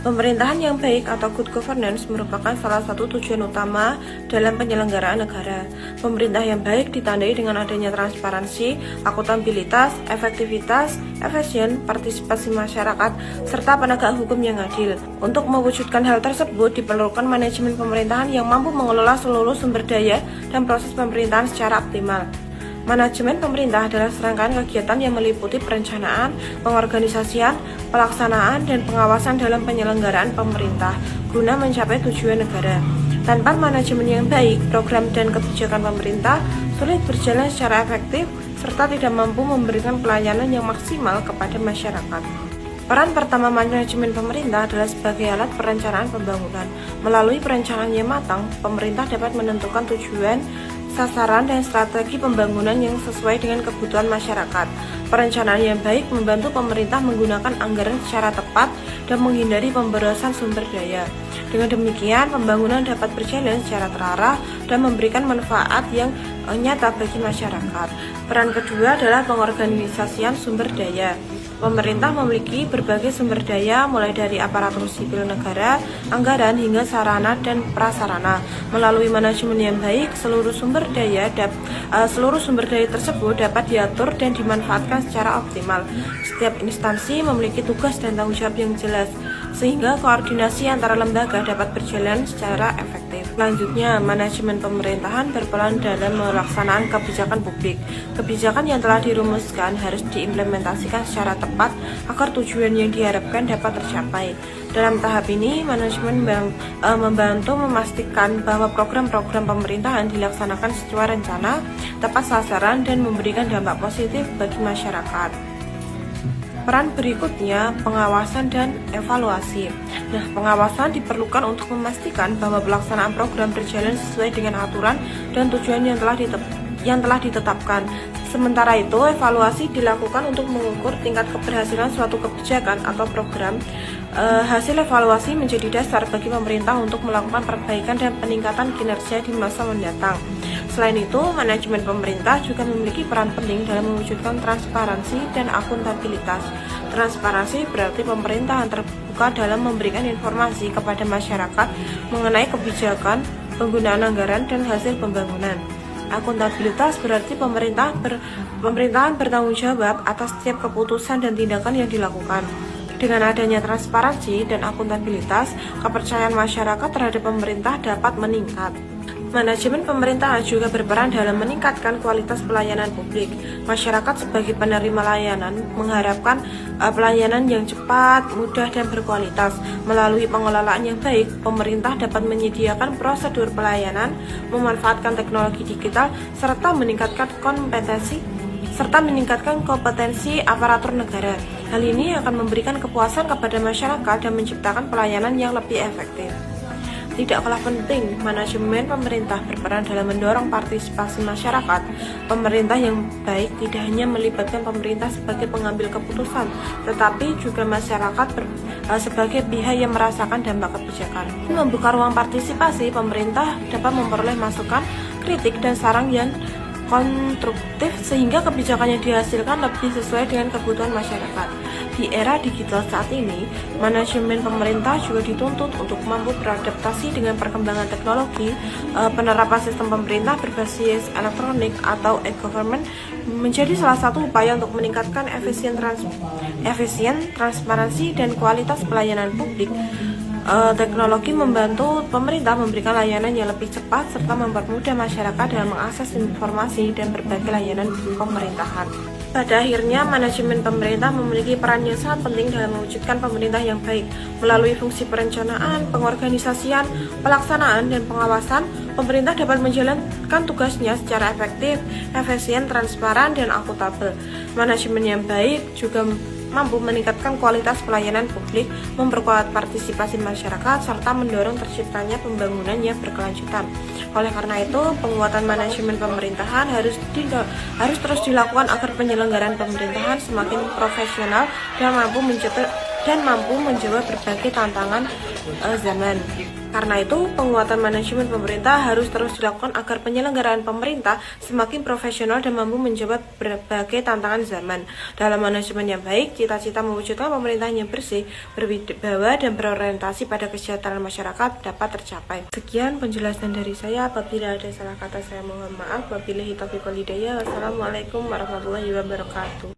Pemerintahan yang baik atau good governance merupakan salah satu tujuan utama dalam penyelenggaraan negara. Pemerintah yang baik ditandai dengan adanya transparansi, akuntabilitas, efektivitas, efisien, partisipasi masyarakat, serta penegak hukum yang adil. Untuk mewujudkan hal tersebut diperlukan manajemen pemerintahan yang mampu mengelola seluruh sumber daya dan proses pemerintahan secara optimal. Manajemen pemerintah adalah serangkaian kegiatan yang meliputi perencanaan, pengorganisasian, pelaksanaan, dan pengawasan dalam penyelenggaraan pemerintah guna mencapai tujuan negara. Tanpa manajemen yang baik, program dan kebijakan pemerintah sulit berjalan secara efektif serta tidak mampu memberikan pelayanan yang maksimal kepada masyarakat. Peran pertama manajemen pemerintah adalah sebagai alat perencanaan pembangunan. Melalui perencanaan yang matang, pemerintah dapat menentukan tujuan, sasaran, dan strategi pembangunan yang sesuai dengan kebutuhan masyarakat. Perencanaan yang baik membantu pemerintah menggunakan anggaran secara tepat dan menghindari pemborosan sumber daya. Dengan demikian, pembangunan dapat berjalan secara terarah dan memberikan manfaat yang nyata bagi masyarakat. Peran kedua adalah pengorganisasian sumber daya. Pemerintah memiliki berbagai sumber daya mulai dari aparatur sipil negara, anggaran hingga sarana dan prasarana. Melalui manajemen yang baik, seluruh sumber daya tersebut dapat diatur dan dimanfaatkan secara optimal. Setiap instansi memiliki tugas dan tanggung jawab yang jelas, sehingga koordinasi antara lembaga dapat berjalan secara efektif. Selanjutnya, manajemen pemerintahan berperan dalam melaksanakan kebijakan publik. Kebijakan yang telah dirumuskan harus diimplementasikan secara tepat agar tujuan yang diharapkan dapat tercapai. Dalam tahap ini, manajemen membantu memastikan bahwa program-program pemerintahan dilaksanakan sesuai rencana, tepat sasaran, dan memberikan dampak positif bagi masyarakat. Peran berikutnya, pengawasan dan evaluasi. Nah, pengawasan diperlukan untuk memastikan bahwa pelaksanaan program berjalan sesuai dengan aturan dan tujuan yang telah ditetapkan. Sementara itu, evaluasi dilakukan untuk mengukur tingkat keberhasilan suatu kebijakan atau program. Hasil evaluasi menjadi dasar bagi pemerintah untuk melakukan perbaikan dan peningkatan kinerja di masa mendatang. Selain itu, manajemen pemerintah juga memiliki peran penting dalam mewujudkan transparansi dan akuntabilitas. Transparansi berarti pemerintahan terbuka dalam memberikan informasi kepada masyarakat mengenai kebijakan, penggunaan anggaran, dan hasil pembangunan. Akuntabilitas berarti pemerintahan bertanggung jawab atas setiap keputusan dan tindakan yang dilakukan. Dengan adanya transparansi dan akuntabilitas, kepercayaan masyarakat terhadap pemerintah dapat meningkat. Manajemen pemerintahan juga berperan dalam meningkatkan kualitas pelayanan publik. Masyarakat sebagai penerima layanan mengharapkan pelayanan yang cepat, mudah, dan berkualitas. Melalui pengelolaan yang baik, pemerintah dapat menyediakan prosedur pelayanan, memanfaatkan teknologi digital, serta meningkatkan kompetensi aparatur negara. Hal ini akan memberikan kepuasan kepada masyarakat dan menciptakan pelayanan yang lebih efektif. Tidak kalah penting, manajemen pemerintah berperan dalam mendorong partisipasi masyarakat. Pemerintah yang baik tidak hanya melibatkan pemerintah sebagai pengambil keputusan, tetapi juga masyarakat sebagai pihak yang merasakan dampak kebijakan. Membuka ruang partisipasi, pemerintah dapat memperoleh masukan, kritik, dan saran yang konstruktif sehingga kebijakan yang dihasilkan lebih sesuai dengan kebutuhan masyarakat. Di era digital saat ini, manajemen pemerintah juga dituntut untuk mampu beradaptasi dengan perkembangan teknologi. Penerapan sistem pemerintah berbasis elektronik atau e-government menjadi salah satu upaya untuk meningkatkan efisien, transparansi, dan kualitas pelayanan publik. Teknologi membantu pemerintah memberikan layanan yang lebih cepat serta mempermudah masyarakat dalam mengakses informasi dan berbagai layanan pemerintahan. Pada akhirnya, manajemen pemerintah memiliki peran yang sangat penting dalam mewujudkan pemerintah yang baik. Melalui fungsi perencanaan, pengorganisasian, pelaksanaan, dan pengawasan, pemerintah dapat menjalankan tugasnya secara efektif, efisien, transparan, dan akuntabel. Manajemen yang baik juga mampu meningkatkan kualitas pelayanan publik, memperkuat partisipasi masyarakat, serta mendorong terciptanya pembangunan yang berkelanjutan. Oleh karena itu, penguatan manajemen pemerintahan harus terus dilakukan agar penyelenggaraan pemerintahan semakin profesional dan dan mampu menjawab berbagai tantangan zaman. Karena itu, penguatan manajemen pemerintah harus terus dilakukan agar penyelenggaraan pemerintah semakin profesional dan mampu menjawab berbagai tantangan zaman. Dalam manajemen yang baik, cita-cita mewujudkan pemerintahan yang bersih, berwibawa, dan berorientasi pada kesejahteraan masyarakat dapat tercapai. Sekian penjelasan dari saya. Apabila ada salah kata, saya mohon maaf. Wabillahi taufiq wal hidayah. Wassalamualaikum warahmatullahi wabarakatuh.